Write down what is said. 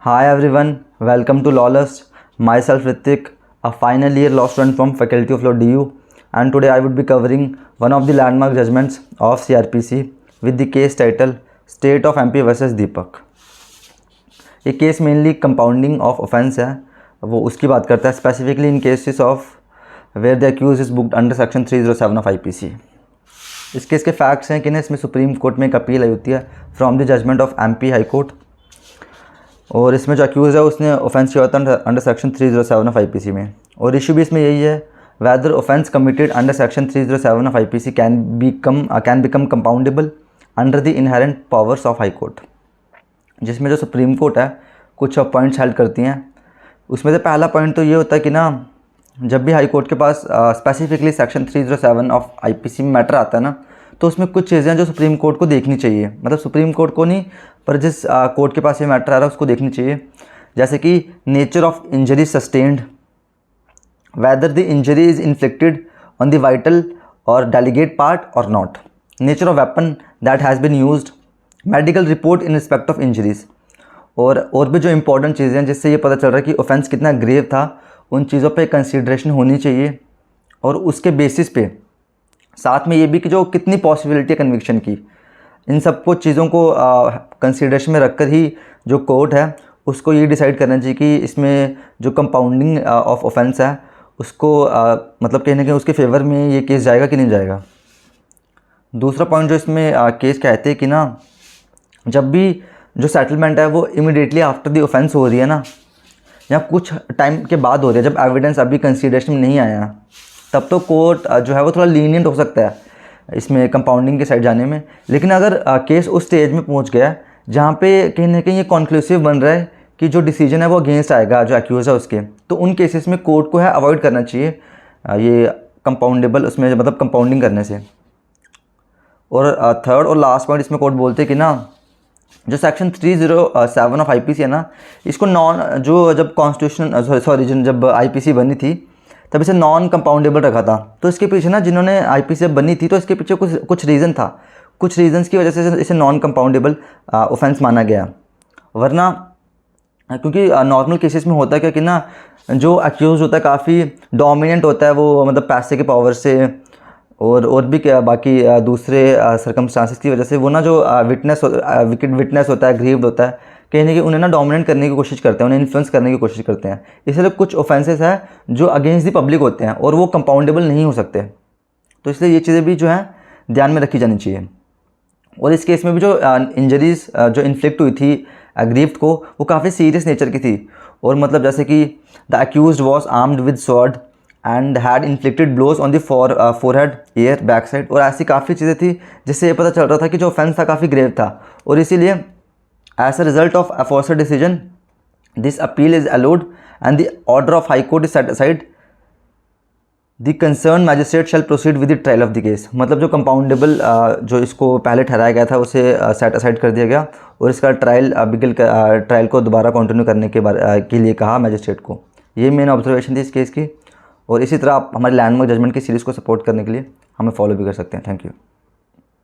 Hi everyone, welcome to Lawless. Myself Ritik, a final year law student from Faculty of Law DU, and today I would be covering one of the landmark judgments of CRPC with the case title State of MP versus Deepak. ये case mainly compounding of offence है, वो उसकी बात करता है specifically in cases of where the accuse is booked under section 307 of IPC. इस case के facts हैं कि ना इसमें सुप्रीम कोर्ट में एक अपील आई होती है from the judgement of MP high court, और इसमें जो अक्यूज़ है उसने ऑफेंस किया होता है अंडर सेक्शन 307 ऑफ IPC में, और इशू भी इसमें यही है whether offence committed under section 307 of IPC can become compoundable under the inherent powers of high court. जिसमें जो सुप्रीम कोर्ट है कुछ पॉइंट्स हेल्ड करती हैं. उसमें से पहला पॉइंट तो ये होता है कि ना जब भी हाई कोर्ट के पास स्पेसिफिकली सेक्शन 307 ऑफ IPC में मैटर आता है ना, तो उसमें कुछ चीज़ें हैं जो सुप्रीम कोर्ट को देखनी चाहिए. मतलब सुप्रीम कोर्ट को नहीं, पर जिस कोर्ट के पास ये मैटर आ रहा है उसको देखनी चाहिए. जैसे कि nature of injury sustained, whether the injury is inflicted on the vital और डेलीगेट पार्ट और not, nature of weapon that has been used, medical report in respect of injuries, और भी जो इंपॉर्टेंट चीज़ें हैं जिससे ये पता चल रहा है कि ऑफेंस कितना ग्रेव था, उन चीज़ों पे कंसीडरेशन होनी चाहिए. और उसके बेसिस पे साथ में ये भी कि जो कितनी पॉसिबिलिटी है कन्विक्शन की, इन सब कुछ चीज़ों को कंसीडरेशन में रखकर ही जो कोर्ट है उसको ये डिसाइड करना चाहिए कि इसमें जो कंपाउंडिंग ऑफ ऑफेंस है उसको मतलब कहीं ना कहीं उसके फेवर में ये केस जाएगा कि नहीं जाएगा. दूसरा पॉइंट जो इसमें केस कहते हैं कि ना जब भी जो सेटलमेंट है वो इमिडिएटली आफ्टर द ऑफेंस हो रही है ना, या कुछ टाइम के बाद हो रही है जब एविडेंस अभी कंसीडरेशन में नहीं आया, तब तो कोर्ट जो है वो थोड़ा लीनियंट हो सकता है इसमें कंपाउंडिंग के साइड जाने में. लेकिन अगर केस उस स्टेज में पहुंच गया जहाँ पे कहीं ना कहीं ये कॉन्क्लूसिव बन रहा है कि जो डिसीजन है वो अगेंस्ट आएगा जो एक्यूज़ है उसके, तो उन केसेस में कोर्ट को है अवॉइड करना चाहिए ये कंपाउंडेबल उसमें मतलब कंपाउंडिंग करने से. और थर्ड और लास्ट पॉइंट इसमें कोर्ट बोलते हैं कि ना जो सेक्शन 307 ऑफ IPC है ना, इसको जब कॉन्स्टिट्यूशन जब IPC बनी थी तब इसे नॉन कंपाउंडेबल रखा था. तो इसके पीछे ना जिन्होंने IPC बनी थी तो इसके पीछे कुछ रीज़न था, कुछ रीजंस की वजह से इसे नॉन कंपाउंडेबल ऑफेंस माना गया. वरना क्योंकि नॉर्मल केसेस में होता है क्या कि ना जो एक्यूज होता है काफ़ी डोमिनेंट होता है, वो मतलब पैसे के पावर से और भी क्या बाकी दूसरे सर्कमस्टांसिस की वजह से वो ना जो विटनेस होता है, ग्रीव्ड होता है, कहीं ना कहीं उन्हें ना डोमिनेट करने की कोशिश करते हैं, उन्हें इन्फ्लुएंस करने की कोशिश करते हैं. इसलिए कुछ ऑफेंसेस हैं जो अगेंस्ट दी पब्लिक होते हैं और वो कंपाउंडेबल नहीं हो सकते. तो इसलिए ये चीज़ें भी जो हैं ध्यान में रखी जानी चाहिए. और इस केस में भी जो इंजरीज़ जो इन्फ्लिक्ट हुई थी ग्रीव्ड को, वो काफ़ी सीरियस नेचर की थी. और मतलब जैसे कि the accused was armed with sword and had inflicted blows on the forehead, ear, back side, और ऐसी काफ़ी चीज़ें थी जिससे ये पता चल रहा था कि जो ऑफेंस था काफ़ी ग्रेव था. और इसीलिए as a result of aforesaid decision this appeal is allowed and the order of high court is set aside. The concern magistrate shall proceed with the trial of the case. मतलब जो compoundable जो इसको पहले ठहराया गया था उसे set aside कर दिया गया और इसका ट्रायल को दोबारा कंटिन्यू करने के लिए कहा मैजिस्ट्रेट को. ये मेन ऑब्जर्वेशन थी इस केस की. और इसी तरह आप हमारे लैंडमार्क जजमेंट की सीरीज़ को सपोर्ट करने के लिए हमें फॉलो भी कर सकते हैं. Thank you.